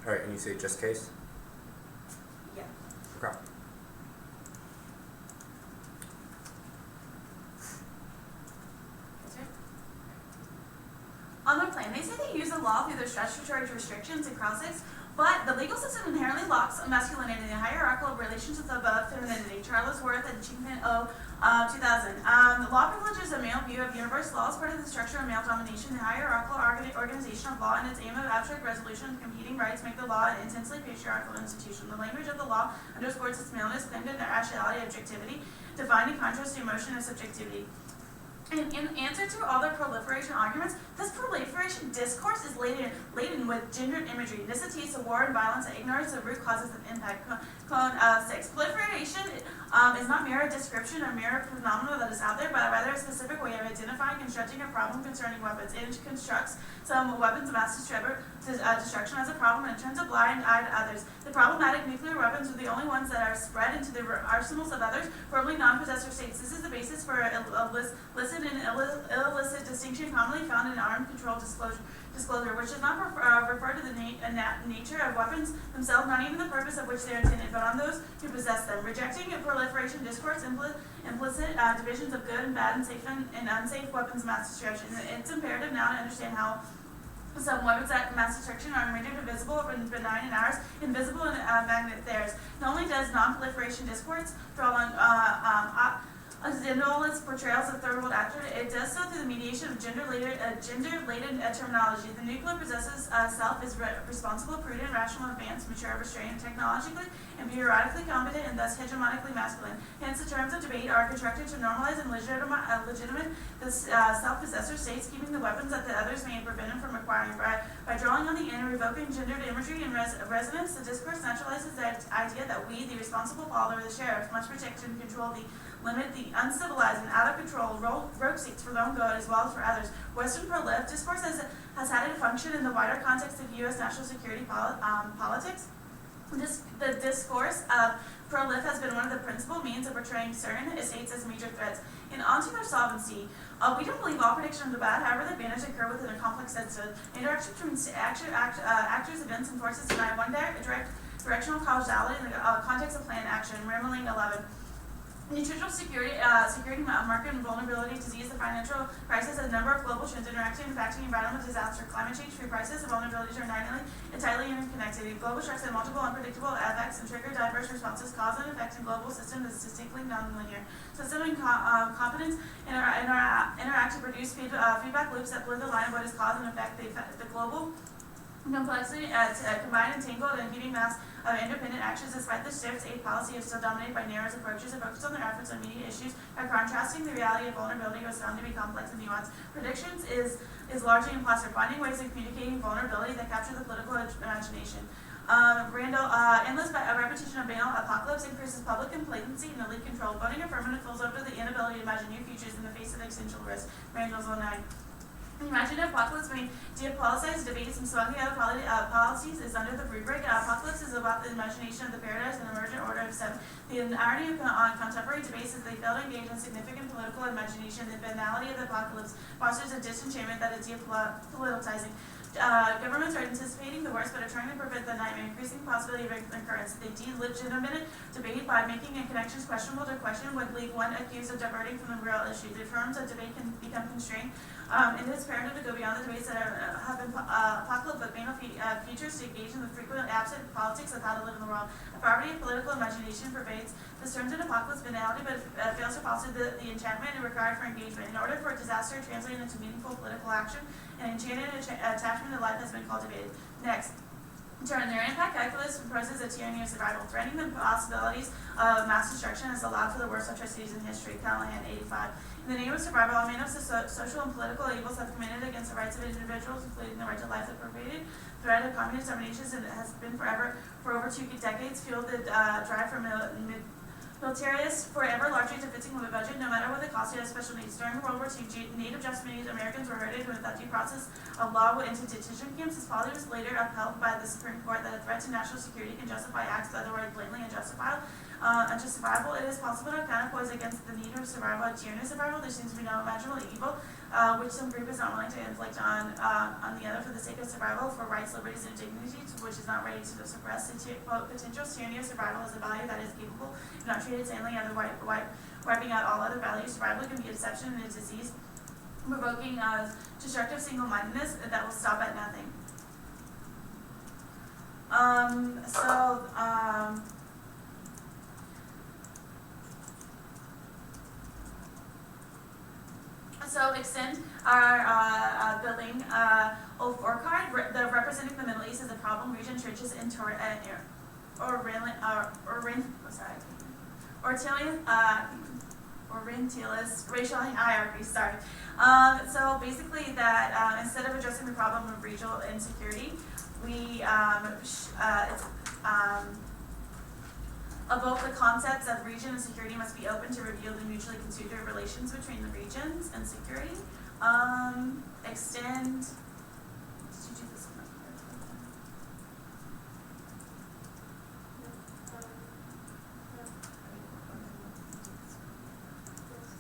All right, and you say just case? Yeah. Okay. On their plan, they say they use the law through their statutory restrictions and clauses, but the legal system inherently locks masculinity in the hierarchical relationships above femininity. Charles Worth and Chinkman O. 2000. The law privileges a male view of universal law as part of the structure of male domination. The hierarchical organization of law and its aim of abstract resolution of competing rights make the law an intensely patriarchal institution. The language of the law underscores its maleness, claimed in rationality, objectivity, defined in contrast to emotion and subjectivity. In answer to all their proliferation arguments, this proliferation discourse is laden with gendered imagery, necessitates of war and violence, and ignores the root causes of impact. Clone 6. Proliferation is not mere description or mere phenomenon that is out there, but rather a specific way of identifying and constructing a problem concerning weapons. It constructs some weapons of mass destruction as a problem and turns a blind eye to others. The problematic nuclear weapons are the only ones that are spread into the arsenals of others, formerly non-possessor states. This is the basis for illicit and illicit distinction commonly found in armed control disclosure, which does not refer to the nature of weapons themselves, not even the purpose of which they are intended, but on those who possess them. Rejecting proliferation discourse implicit divisions of good and bad and safe and unsafe weapons of mass destruction. It's imperative now to understand how some weapons at mass destruction are rendered invisible or benign in ours, invisible in magnet theirs. Not only does non-proliferation discourse draw on Xenol's portrayals of third world actors, it does so through the mediation of gender-laden terminology. The nuclear possesses self is responsible, prudent, rational, advanced, mature, restrained, technologically and bureaucratically competent, and thus hegemonically masculine. Hence, the terms of debate are constructed to normalize and legitimate the self-possessor states, keeping the weapons that the others may prevent them from acquiring. By drawing on the end and revoking gendered imagery and resonance, the discourse naturalizes the idea that we, the responsible follower of the sheriff, must protect and control limit the uncivilized and out of control rogue states for their own good as well as for others. Western pro-life discourse has had a function in the wider context of U.S. national security politics. The discourse of pro-life has been one of the principal means of portraying certain states as major threats. And onto their solvency, we don't believe all predictions are bad. However, the advantages occur within a complex set of interaction between actors, events, and forces deny one directional causality in the context of planned action. Rammelling 11. Nutritional security market and vulnerability, disease, the financial crisis, a number of global trends interacting, impacting environmental disaster, climate change, food prices, and vulnerabilities are entirely interconnected. Global shocks have multiple unpredictable effects and trigger diverse responses. Cause and effect in global system is distinctly nonlinear. System and competence interact to produce feedback loops that blur the line of what is cause and effect. The global complexity, combined and tangled and heaving mass of independent actions. Despite the shifts, aid policy is still dominated by narrow approaches that focus on their efforts on immediate issues by contrasting the reality of vulnerability was found to be complex and nuanced. Predictions is largely implicit, finding ways of communicating vulnerability that capture the political imagination. Randall, endless repetition of banal apocalypse increases public complacency and elite control. Voting affirmative fills over the inability to imagine new futures in the face of existential risk. Randall's 09. Imaginative apocalypse may depoliticize debates and smoking other policies is under the rubric. Apocalypse is about the imagination of the paradise and emergent order of seven. The irony of contemporary debates is they fail to engage in significant political imagination. The banality of the apocalypse fosters a disenchantment that is depoliticizing. Governments are anticipating the worst but are trying to prevent the nightmare, increasing the possibility of occurrence. They delegitimate debate by making connections questionable to question would leave one accused of diverting from the real issue. The terms of debate can become constrained. It is imperative to go beyond the debates that have been apocalyptic but banal futures to engage in the frequently absent politics of how to live in the world. A poverty of political imagination pervades this terms in apocalypse banality but fails to foster the enchantment required for engagement. In order for a disaster to translate into meaningful political action, an enchanted attachment to life has been cultivated. Next. Turn their impact calculus proposes a tyranny of survival, threatening the possibilities of mass destruction has allowed for the worst atrocities in history. Callahan, 85. In the name of survival, all manner of social and political evils have committed against the rights of individuals, including the right to life. The pervaded threat of communist domination has been for over 2 decades, fueled the drive for militarists forever largely defeating the budget, no matter what the cost of special needs. During World War II, native Japanese Americans were herded without due process of law into detention camps. This policy was later upheld by the Supreme Court that a threat to national security can justify acts that otherwise blatantly unjustifiable. It is possible to counterpoise against the need of survival, a tyranny of survival. There seems to be no imaginable evil which some group is not willing to inflict on the other for the sake of survival, for rights, liberties, and dignity, which is not ready to suppress. Quote, potential tyranny of survival is a value that is capable, if not treated sanely, of wiping out all other values. Survival can be a deception and a disease, provoking destructive single-mindedness that will stop at nothing. So extend our building 04 card, the representing the Middle East as a problem region, churches in Orientalist racial hierarchy. Sorry. So basically that instead of addressing the problem of regional insecurity, we evoke the concepts of region and security must be open to reveal the mutually considerate relations between the regions and security. Extend. Did you do this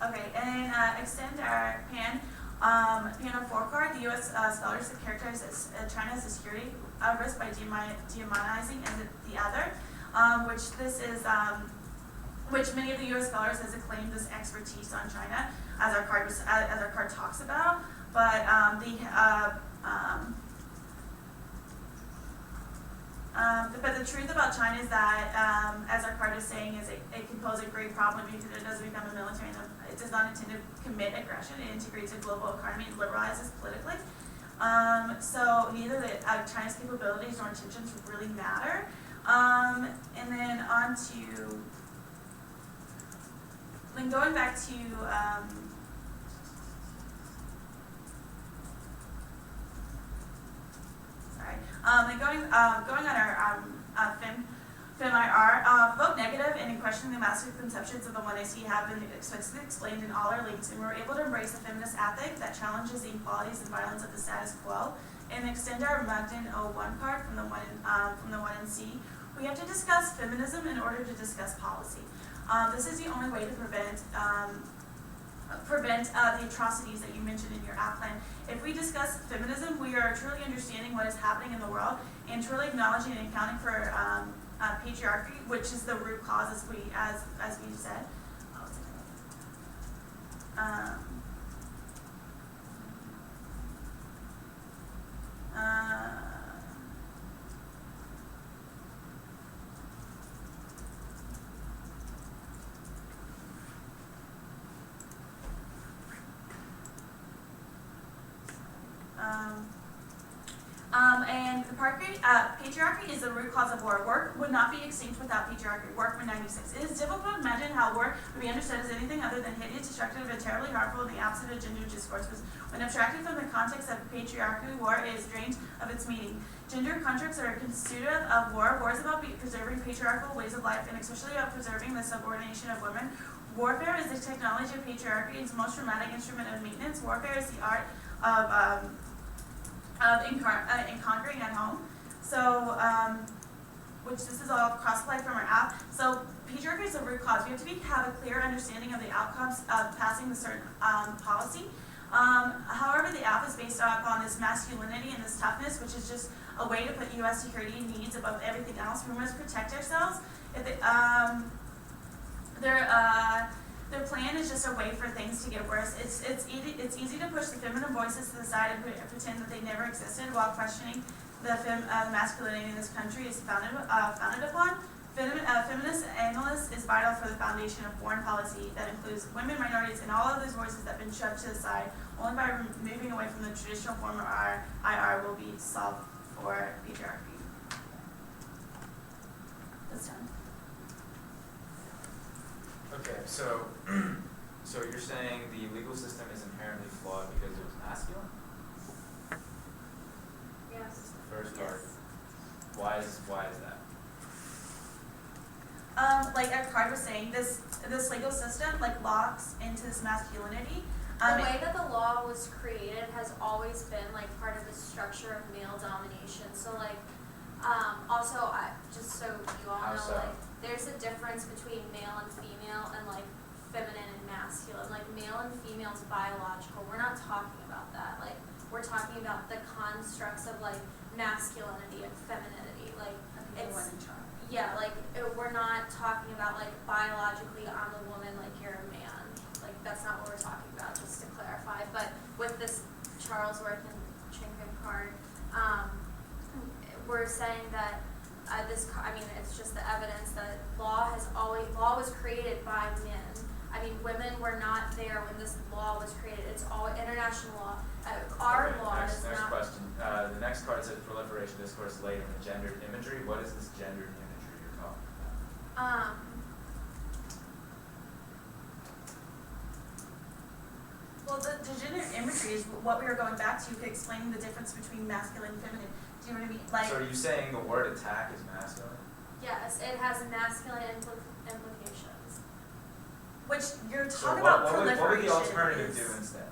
one? Okay, and extend our PAN 04 card. The U.S. Scholars have characterized China as a security risk by demonizing the other. Which many of the U.S. scholars has acclaimed this expertise on China, as our card talks about. But but the truth about China is that, as our card is saying, is it can pose a great problem because it doesn't become a military. It does not intend to commit aggression. It integrates a global economy and liberalizes politically. So neither China's capabilities nor intentions really matter. And then on to, then going back to, then going on our FemIR, vote negative and in questioning the massive conceptions of the one I see have been explicitly explained in all our links, and we're able to embrace the feminist ethic that challenges the inequalities and violence of the status quo, and extend our Magdalene 01 card from the one in C. We have to discuss feminism in order to discuss policy. This is the only way to prevent the atrocities that you mentioned in your app plan. If we discuss feminism, we are truly understanding what is happening in the world and truly acknowledging and accounting for patriarchy, which is the root cause, as we said. And the patriarchy is the root cause of war. Work would not be extinct without patriarchy. Workman 96. It is difficult to imagine how war would be understood as anything other than hideous, destructive, and terribly harmful in the absence of gender discourse. When abstracted from the context of patriarchy, war is drained of its meaning. Gender constructs are constitutive of war. War is about preserving patriarchal ways of life, and especially about preserving the subordination of women. Warfare is the technology of patriarchy. It's the most dramatic instrument of maintenance. Warfare is the art of conquering at home. So, which this is all cross-applied from our app. So, patriarchy is the root cause. We have to have a clear understanding of the outcomes of passing the certain policy. However, the app is based upon this masculinity and this toughness, which is just a way to put U.S. security needs above everything else. We must protect ourselves. If they, their plan is just a way for things to get worse. It's easy to push the feminine voices to the side and pretend that they never existed while questioning the masculinity in this country is founded upon. Feminist analysis is vital for the foundation of foreign policy that includes women, minorities, and all of those voices that have been shoved to the side. Only by moving away from the traditional form of IR will be solved for patriarchy. That's done. Okay, so you're saying the legal system is inherently flawed because it was masculine? Yes. The first part. Yes. Why is that? Like our card was saying, this legal system locks into this masculinity. The way that the law was created has always been part of the structure of male domination. So also just so you all How know, so? there's a difference between male and female and feminine and masculine, like male and female is biological. We're not talking about that. Like, we're talking about the constructs of like masculinity and femininity. Like, it's, yeah, like we're not talking about like biologically I'm a woman, like you're a man. Like, that's not what we're talking about, just to clarify. But with this Charlesworth and Chinkin card, we're saying that it's just the evidence that law was created by men. I mean, women were not there when this law was created. It's all international law. Our law is next not. Question. The next card says proliferation discourse later in gendered imagery. What is this gendered imagery you're talking about? Well, the gender imagery is what we were going back to, explaining the difference between masculine and feminine. Do you know what I mean? Like, so are you saying the word attack is masculine? Yes, it has masculine implications. which you're So talking about what would proliferation. the alternative is, do instead?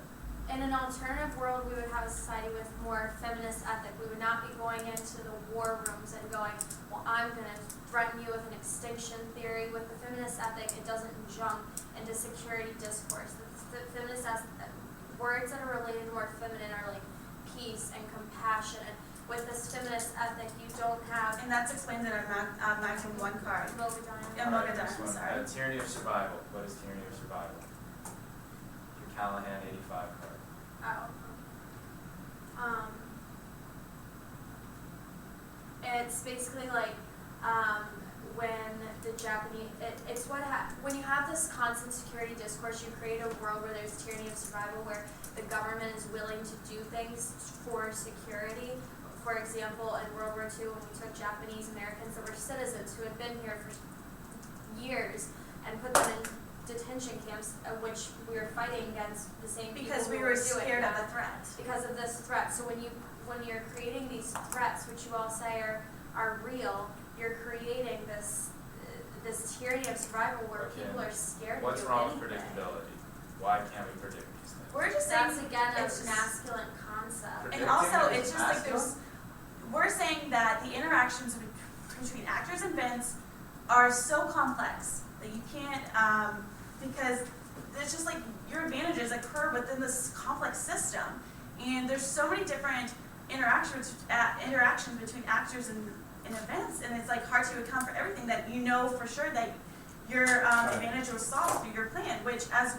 In an alternative world, we would have a society with more feminist ethic. We would not be going into the war rooms and going, well, I'm going to threaten you with an extinction theory. With the feminist ethic, it doesn't jump into security discourse. The feminist words that are related to more feminine are like peace and compassion. And with this feminist ethic, you don't have... And that's explained in our Maxim 1 card. Mogadine. Sorry. Tyranny of survival. What is tyranny of survival? Your Callahan 85 card. It's basically like when the Japanese, when you have this constant security discourse, you create a world where there's tyranny of survival, where the government is willing to do things for security. For example, in World War II, when we took Japanese Americans that were citizens who had been here for years and put them in detention camps, which we were fighting against the same people Because we who were doing scared of that. the threat. Because of this threat. So when you're creating these threats, which you all say are real, you're creating this tyranny of survival where people are scared What's to do wrong anything. with predictability? Why can't we predict these things? We're just saying That's again a it's just- masculine concept. And also, Predicting it's is just like masculine? we're saying that the interactions between actors and events are so complex that you can't, because it's just like your advantages occur within this complex system. And there's so many different interactions between actors and events, and it's like hard to account for everything that you know for sure that your advantage was solved through your plan, which as